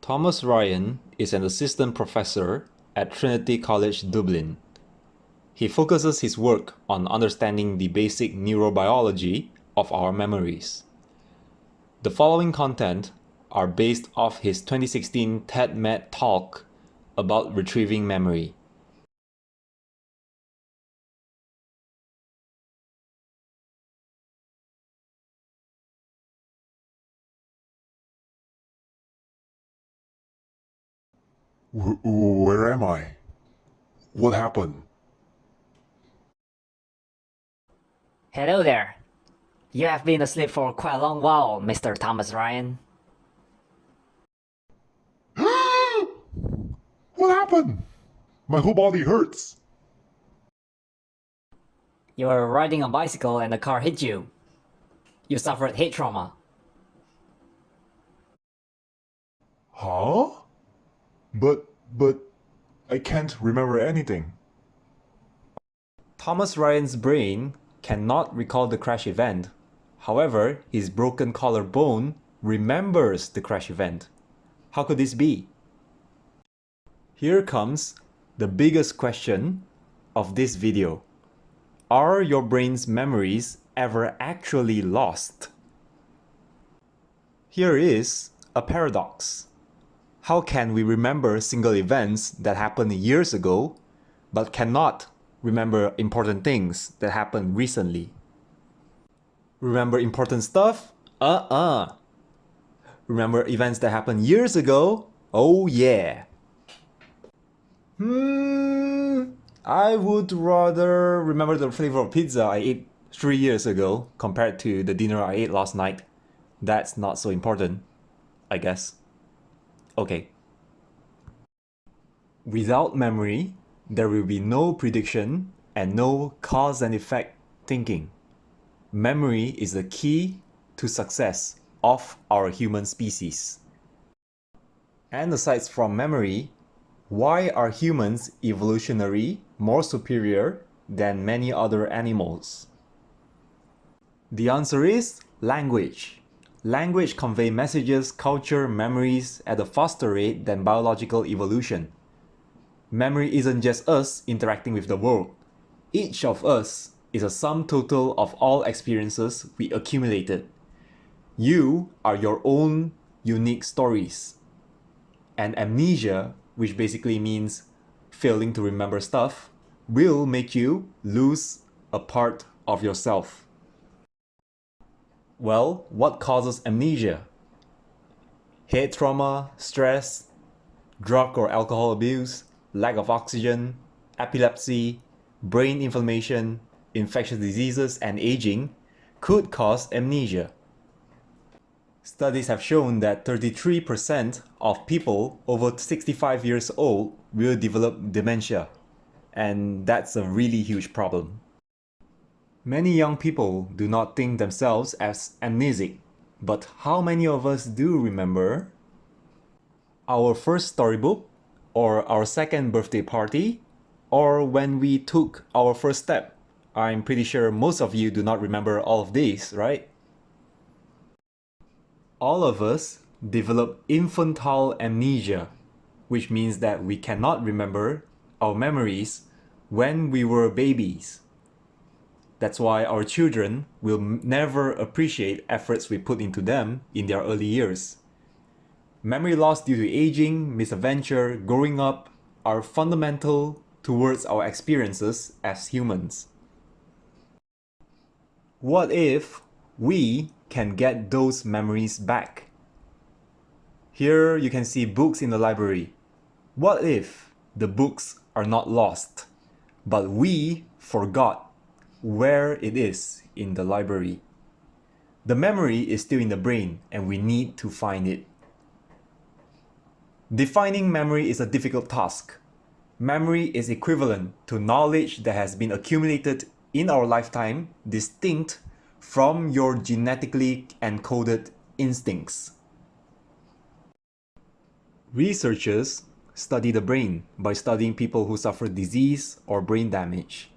Thomas Ryan is an assistant professor at Trinity College Dublin. He focuses his work on understanding the basic neurobiology of our memories. The following content are based off his 2016 TED-Med talk about retrieving memory. Where am I? What happened? Hello there. You have been asleep for quite a long while, Mr. Thomas Ryan. What happened? My whole body hurts. You were riding a bicycle and the car hit you. You suffered head trauma. Huh? But I can't remember anything. Thomas Ryan's brain cannot recall the crash event. However, his broken collarbone remembers the crash event. How could this be? Here comes the biggest question of this video. Are your brain's memories ever actually lost? Here is a paradox. How can we remember single events that happened years ago, but cannot remember important things that happened recently? Remember important stuff? Remember events that happened years ago? Oh yeah. I would rather remember the flavor of pizza I ate 3 years ago compared to the dinner I ate last night. That's not so important, I guess. Okay. Without memory, there will be no prediction and no cause and effect thinking. Memory is the key to success of our human species. And aside from memory, why are humans evolutionarily more superior than many other animals? The answer is language. Language conveys messages, culture, memories at a faster rate than biological evolution. Memory isn't just us interacting with the world. Each of us is a sum total of all experiences we accumulated. You are your own unique stories. And amnesia, which basically means failing to remember stuff, will make you lose a part of yourself. Well, what causes amnesia? Head trauma, stress, drug or alcohol abuse, lack of oxygen, epilepsy, brain inflammation, infectious diseases, and aging could cause amnesia. Studies have shown that 33% of people over 65 years old will develop dementia, and that's a really huge problem. Many young people do not think themselves as amnesic, but how many of us do remember our first storybook, or our second birthday party, or when we took our first step? I'm pretty sure most of you do not remember all of these, right? All of us develop infantile amnesia, which means that we cannot remember our memories when we were babies. That's why our children will never appreciate efforts we put into them in their early years. Memory loss due to aging, misadventure, growing up are fundamental towards our experiences as humans. What if we can get those memories back? Here you can see books in the library. What if the books are not lost, but we forgot where it is in the library? The memory is still in the brain and we need to find it. Defining memory is a difficult task. Memory is equivalent to knowledge that has been accumulated in our lifetime, distinct from your genetically encoded instincts. Researchers study the brain by studying people who suffer disease or brain damage.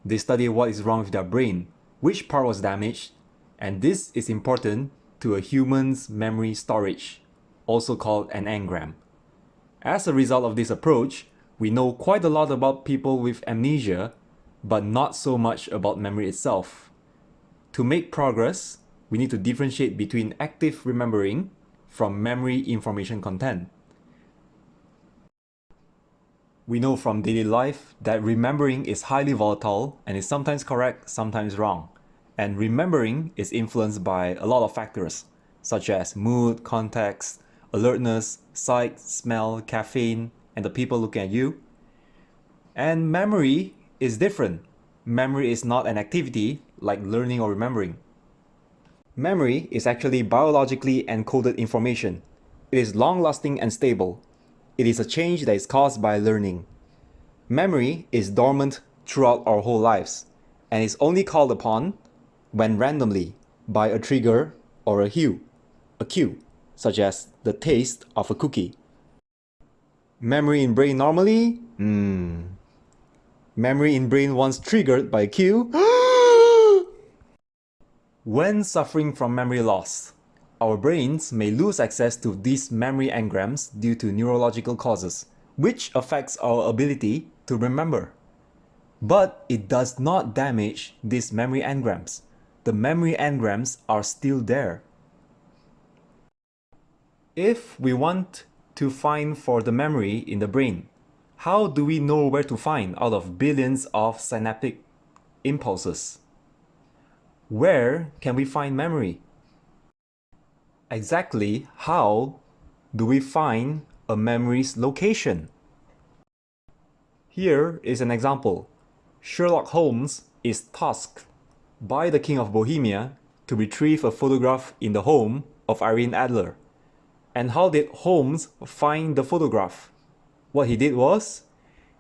They study what is wrong with their brain, which part was damaged, and this is important to a human's memory storage. also called an engram. As a result of this approach, we know quite a lot about people with amnesia, but not so much about memory itself. To make progress, we need to differentiate between active remembering from memory information content. We know from daily life that remembering is highly volatile and is sometimes correct, sometimes wrong. And remembering is influenced by a lot of factors, such as mood, context, alertness, sight, smell, caffeine, and the people looking at you. And memory is different. Memory is not an activity like learning or remembering. Memory is actually biologically encoded information. It is long-lasting and stable. It is a change that is caused by learning. Memory is dormant throughout our whole lives and is only called upon when randomly by a trigger or a cue, such as the taste of a cookie. Memory in brain normally? Memory in brain once triggered by a cue? When suffering from memory loss, our brains may lose access to these memory engrams due to neurological causes, which affects our ability to remember. But it does not damage these memory engrams. The memory engrams are still there. If we want to find for the memory in the brain, how do we know where to find out of billions of synaptic impulses? Where can we find memory? Exactly how do we find a memory's location? Here is an example. Sherlock Holmes is tasked by the King of Bohemia to retrieve a photograph in the home of Irene Adler. And how did Holmes find the photograph? What he did was,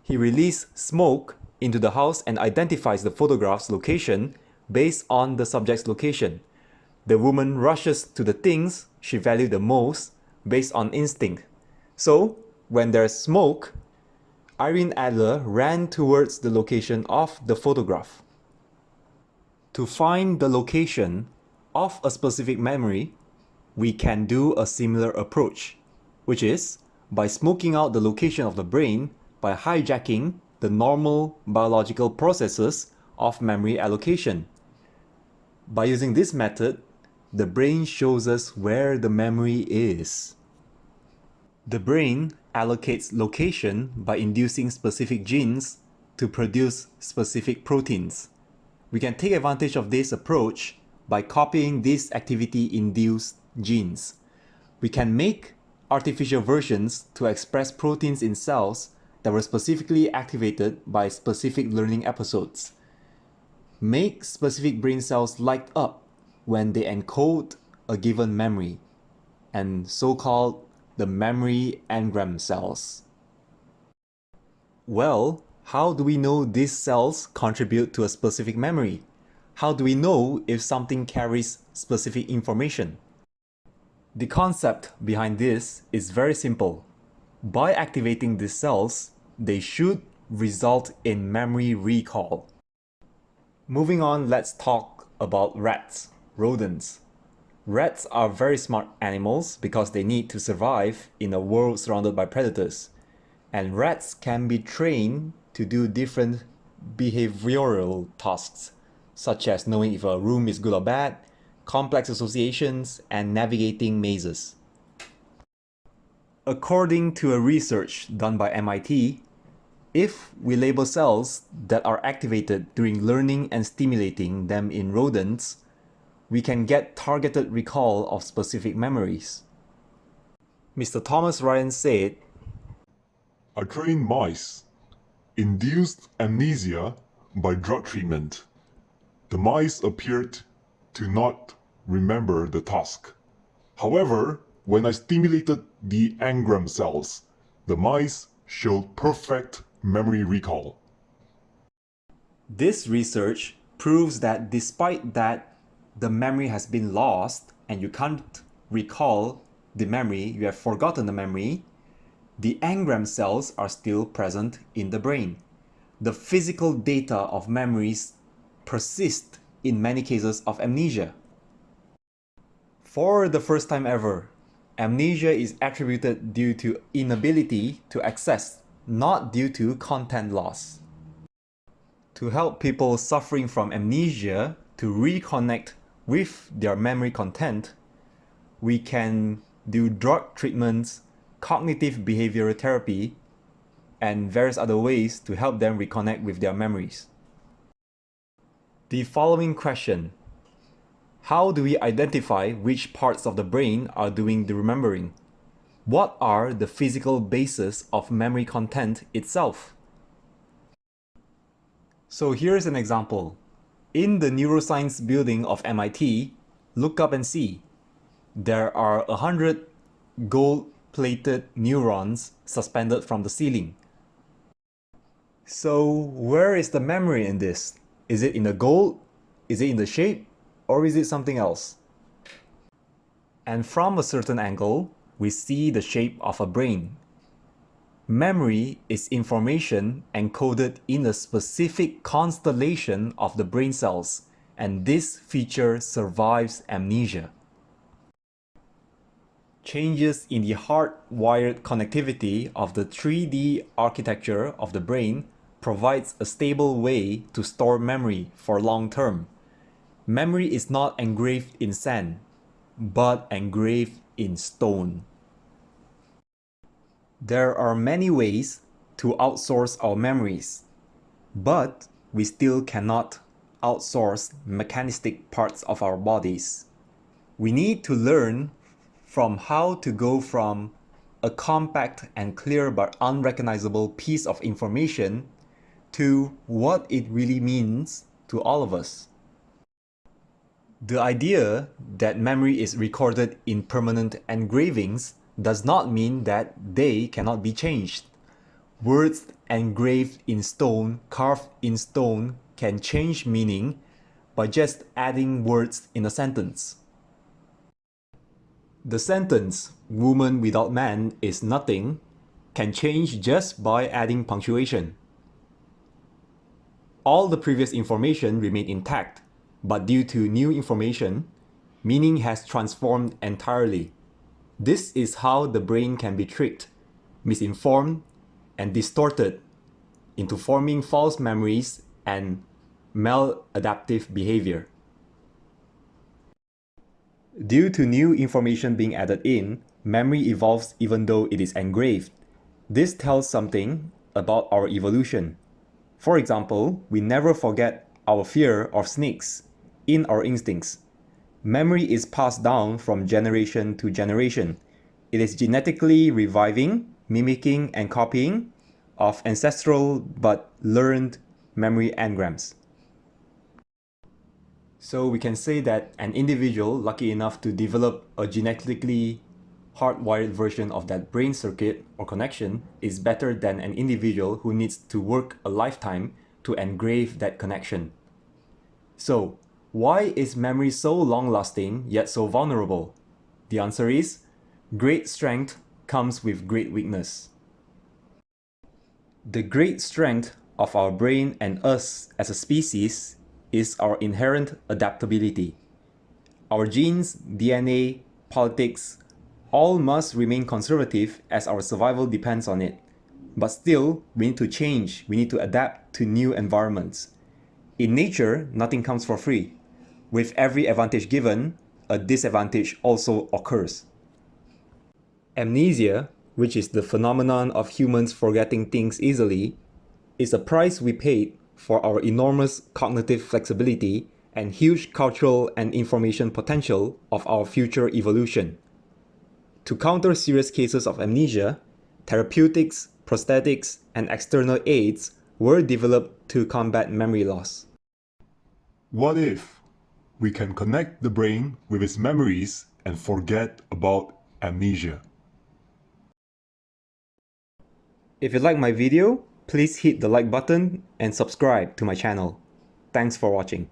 he released smoke into the house and identifies the photograph's location based on the subject's location. The woman rushes to the things she valued the most based on instinct. So, when there's smoke, Irene Adler ran towards the location of the photograph. To find the location of a specific memory, we can do a similar approach, which is by smoking out the location of the brain by hijacking the normal biological processes of memory allocation. By using this method, the brain shows us where the memory is. The brain allocates location by inducing specific genes to produce specific proteins. We can take advantage of this approach by copying these activity-induced genes. We can make artificial versions to express proteins in cells that were specifically activated by specific learning episodes. Make specific brain cells light up when they encode a given memory, and so-called the memory engram cells. Well, how do we know these cells contribute to a specific memory? How do we know if something carries specific information? The concept behind this is very simple. By activating these cells, they should result in memory recall. Moving on, let's talk about rats, rodents. Rats are very smart animals because they need to survive in a world surrounded by predators. And rats can be trained to do different behavioral tasks, such as knowing if a room is good or bad, complex associations, and navigating mazes. According to a research done by MIT, if we label cells that are activated during learning and stimulating them in rodents, we can get targeted recall of specific memories. Mr. Thomas Ryan said, I trained mice, induced amnesia by drug treatment. The mice appeared to not remember the task. However, when I stimulated the engram cells, the mice showed perfect memory recall. this research proves that despite that the memory has been lost and you can't recall the memory, you have forgotten the memory, the engram cells are still present in the brain. The physical data of memories persist in many cases of amnesia. For the first time ever, Amnesia is attributed due to inability to access, not due to content loss. To help people suffering from amnesia to reconnect with their memory content, we can do drug treatments, cognitive behavioral therapy, and various other ways to help them reconnect with their memories. The following question: how do we identify which parts of the brain are doing the remembering? What are the physical basis of memory content itself? So here's an example. In the neuroscience building of MIT, look up and see. There are 100 gold-plated neurons suspended from the ceiling. So where is the memory in this? Is it in the gold? Is it in the shape? Or is it something else? And from a certain angle, we see the shape of a brain. Memory is information encoded in a specific constellation of the brain cells, and this feature survives amnesia. Changes in the hardwired connectivity of the 3D architecture of the brain provides a stable way to store memory for long term. Memory is not engraved in sand, but engraved in stone. There are many ways to outsource our memories, but we still cannot outsource mechanistic parts of our bodies. We need to learn from how to go from a compact and clear but unrecognizable piece of information to what it really means to all of us. The idea that memory is recorded in permanent engravings does not mean that they cannot be changed. Words engraved in stone, carved in stone, can change meaning by just adding words in a sentence. The sentence, "woman without man is nothing," can change just by adding punctuation. All the previous information remained intact, but due to new information, meaning has transformed entirely. This is how the brain can be tricked, misinformed, and distorted into forming false memories and maladaptive behavior. Due to new information being added in, memory evolves even though it is engraved. This tells something about our evolution. For example, we never forget our fear of snakes in our instincts. Memory is passed down from generation to generation. It is genetically reviving, mimicking, and copying of ancestral but learned memory engrams. So we can say that an individual lucky enough to develop a genetically hardwired version of that brain circuit or connection is better than an individual who needs to work a lifetime to engrave that connection. So, why is memory so long-lasting yet so vulnerable? The answer is, great strength comes with great weakness. The great strength of our brain and us as a species is our inherent adaptability. Our genes, DNA, politics, all must remain conservative as our survival depends on it. But still, we need to change, we need to adapt to new environments. In nature, nothing comes for free. With every advantage given, a disadvantage also occurs. Amnesia, which is the phenomenon of humans forgetting things easily, is a price we paid for our enormous cognitive flexibility and huge cultural and information potential of our future evolution. To counter serious cases of amnesia, therapeutics, prosthetics, and external aids were developed to combat memory loss. What if we can connect the brain with its memories and forget about amnesia? If you like my video, please hit the like button and subscribe to my channel. Thanks for watching.